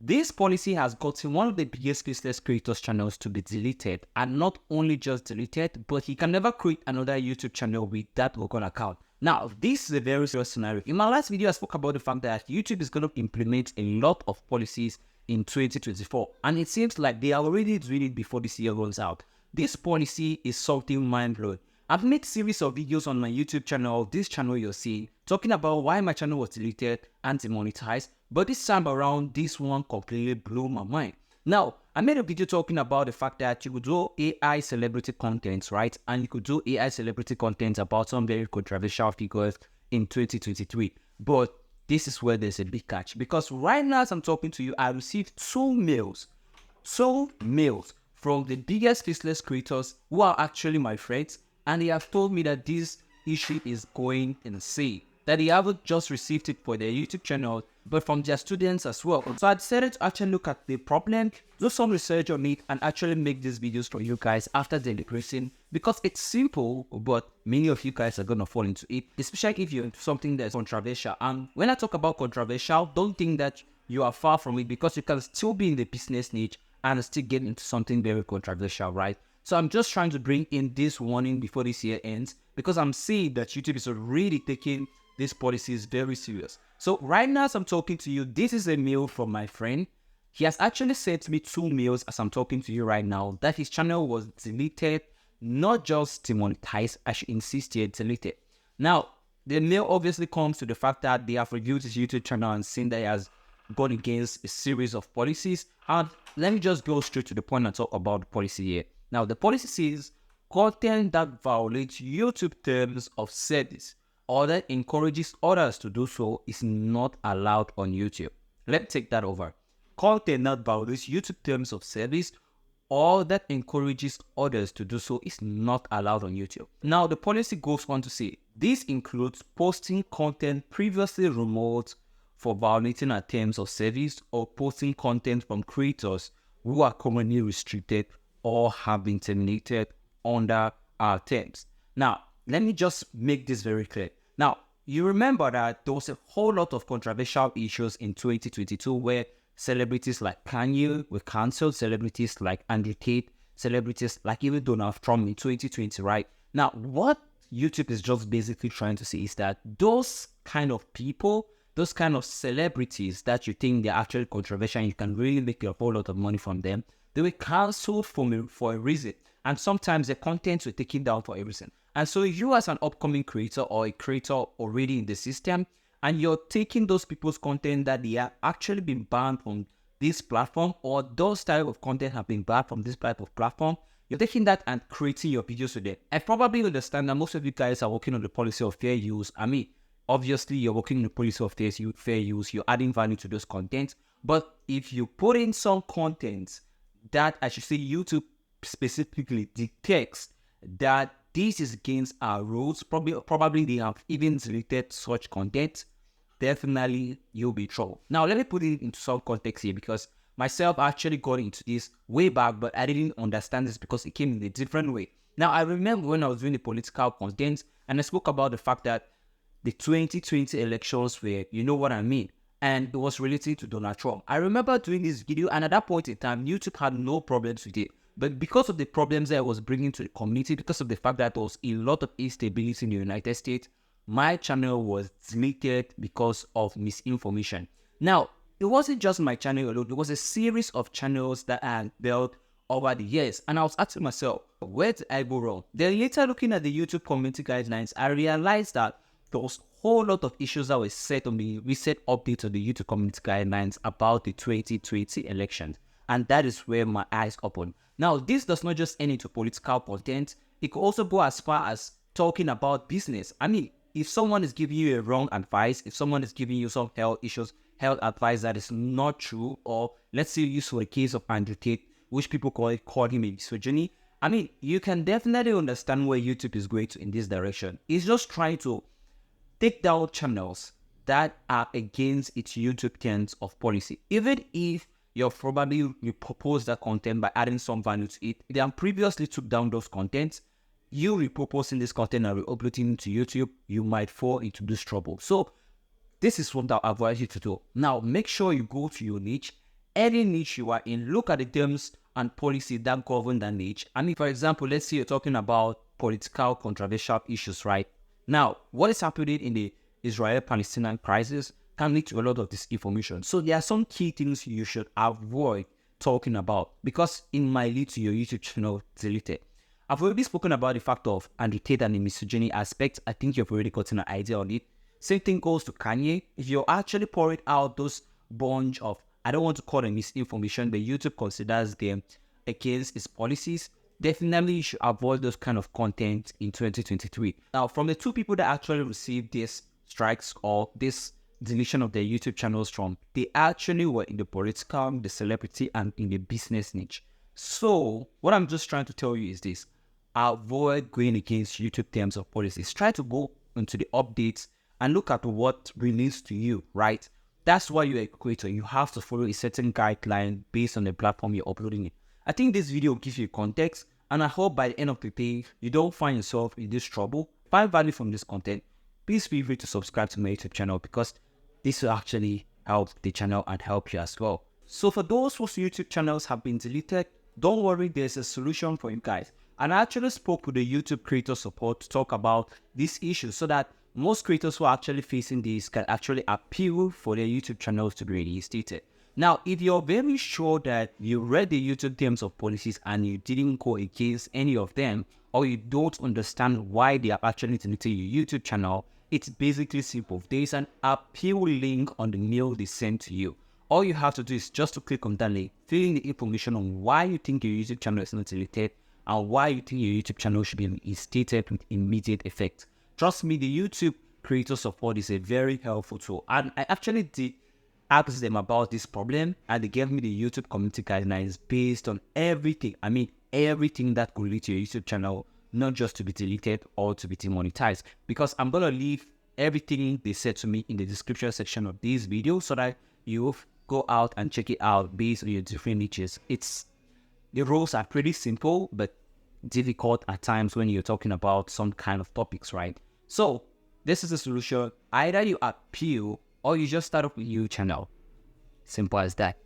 This policy has gotten one of the biggest faceless creators channels to be deleted, and not only just deleted, but he can never create another YouTube channel with that local account. Now, this is a very serious scenario. In my last video, I spoke about the fact that YouTube is going to implement a lot of policies in 2024, and it seems like they are already doing it before this year rolls out. This policy is something mind-blowing. I've made a series of videos on my YouTube channel, this channel you're seeing, talking about why my channel was deleted and demonetized, but this time around, this one completely blew my mind. Now, I made a video talking about the fact that you could do AI celebrity content, right? And you could do AI celebrity content about some very controversial figures in 2023. But this is where there's a big catch, because right now as I'm talking to you, I received two mails from the biggest faceless creators who are actually my friends, and they have told me that this issue is going insane, that they haven't just received it for their YouTube channel, but from their students as well. So I decided to actually look at the problem, do some research on it, and actually make these videos for you guys after deliberating, because it's simple, but many of you guys are going to fall into it, especially if you're into something that's controversial. And when I talk about controversial, don't think that you are far from it, because you can still be in the business niche and still get into something very controversial, right? So I'm just trying to bring in this warning before this year ends, because I'm seeing that YouTube is already taking these policies very serious. So right now as I'm talking to you, this is a mail from my friend. He has actually sent me two mails as I'm talking to you right now, that his channel was deleted, not just demonetized, I should insist here, deleted. Now, the mail obviously comes to the fact that they have reviewed his YouTube channel and seen that he has gone against a series of policies. And let me just go straight to the point and talk about the policy here. Now, the policy says content that violates YouTube terms of service or that encourages others to do so is not allowed on YouTube. Let's take that over. Content that violates YouTube terms of service or that encourages others to do so is not allowed on YouTube. Now, the policy goes on to say this includes posting content previously removed for violating our terms of service or posting content from creators who are commonly restricted or have been terminated under our terms. Now, let me just make this very clear. Now, you remember that there was a whole lot of controversial issues in 2022 where celebrities like Kanye were cancelled, celebrities like Andrew Tate, celebrities like even Donald Trump in 2020, right? Now, what YouTube is just basically trying to say is that those kind of people, those kind of celebrities that you think they're actually controversial and you can really make a whole lot of money from them, they were cancelled for a reason. And sometimes the content were taken down for a reason. And so you as an upcoming creator or a creator already in the system, and you're taking those people's content that they have actually been banned from this platform, or those type of content have been banned from this type of platform, you're taking that and creating your videos with it. I probably understand that most of you guys are working on the policy of fair use. I mean, obviously you're working on the policy of fair use, you're adding value to those content. But if you put in some content that, I should say, YouTube specifically detects that this is against our rules, probably they have even deleted such content, definitely you'll be in trouble. Now, let me put it into some context here, because myself actually got into this way back, but I didn't understand this because it came in a different way. Now, I remember when I was doing the political content, and I spoke about the fact that the 2020 elections were, you know what I mean, and it was related to Donald Trump. I remember doing this video, and at that point in time, YouTube had no problems with it. But because of the problems that I was bringing to the community, because of the fact that there was a lot of instability in the United States, my channel was deleted because of misinformation. Now, it wasn't just my channel alone. It was a series of channels that I had built over the years. And I was asking myself, where did I go wrong? Then later, looking at the YouTube community guidelines, I realized that there was a whole lot of issues that were set on the recent update of the YouTube community guidelines about the 2020 elections. And that is where my eyes opened. Now, this does not just end into political content. It could also go as far as talking about business. I mean, if someone is giving you a wrong advice, if someone is giving you some health advice that is not true, or let's say you saw a case of Andrew Tate, which people call him a misogyny, I mean, you can definitely understand where YouTube is going to in this direction. It's just trying to take down channels that are against its YouTube terms of policy. Even if you propose that content by adding some value to it, they previously took down those contents, you repurposing this content and re-uploading it to YouTube, you might fall into this trouble. So this is what I'll advise you to do. Now, make sure you go to your niche any niche you are in, look at the terms and policies that govern that niche. And if, for example, let's say you're talking about political controversial issues, right? Now, what is happening in the Israel-Palestinian crisis can lead to a lot of disinformation. So there are some key things you should avoid talking about, because it might lead to your YouTube channel deleted. I've already spoken about the fact of Andrew Tate and the misogyny aspect. I think you've already gotten an idea on it. Same thing goes to Kanye. If you're actually pouring out those bunch of, I don't want to call them misinformation, but YouTube considers them against its policies, definitely you should avoid those kind of content in 2023. Now, from the two people that actually received these strikes or this deletion of their YouTube channels from, they actually were in the political, the celebrity, and in the business niche. So what I'm just trying to tell you is this: avoid going against YouTube terms of policies. Try to go into the updates and look at what relates to you, right? That's why you're a creator. You have to follow a certain guideline based on the platform you're uploading it. I think this video gives you context, and I hope by the end of the day, you don't find yourself in this trouble. Find value from this content. Please feel free to subscribe to my YouTube channel, because this will actually help the channel and help you as well. So for those whose YouTube channels have been deleted, don't worry, there's a solution for you guys. And I actually spoke with the YouTube creator support to talk about this issue, so that most creators who are actually facing this can actually appeal for their YouTube channels to be reinstated. Now, if you're very sure that you read the YouTube terms of policies and you didn't go against any of them, or you don't understand why they are actually deleting your YouTube channel, it's basically simple. There's an appeal link on the mail they sent to you. All you have to do is just to click on that link, fill in the information on why you think your YouTube channel is not deleted and why you think your YouTube channel should be reinstated with immediate effect. Trust me, the YouTube creator support is a very helpful tool. And I actually did ask them about this problem, and they gave me the YouTube community guidelines based on everything. I mean, everything that could lead to your YouTube channel, not just to be deleted or to be demonetized. Because I'm going to leave everything they said to me in the description section of this video, so that you go out and check it out based on your different niches. The rules are pretty simple, but difficult at times when you're talking about some kind of topics, right? So this is the solution. Either you appeal or you just start up a new channel. Simple as that.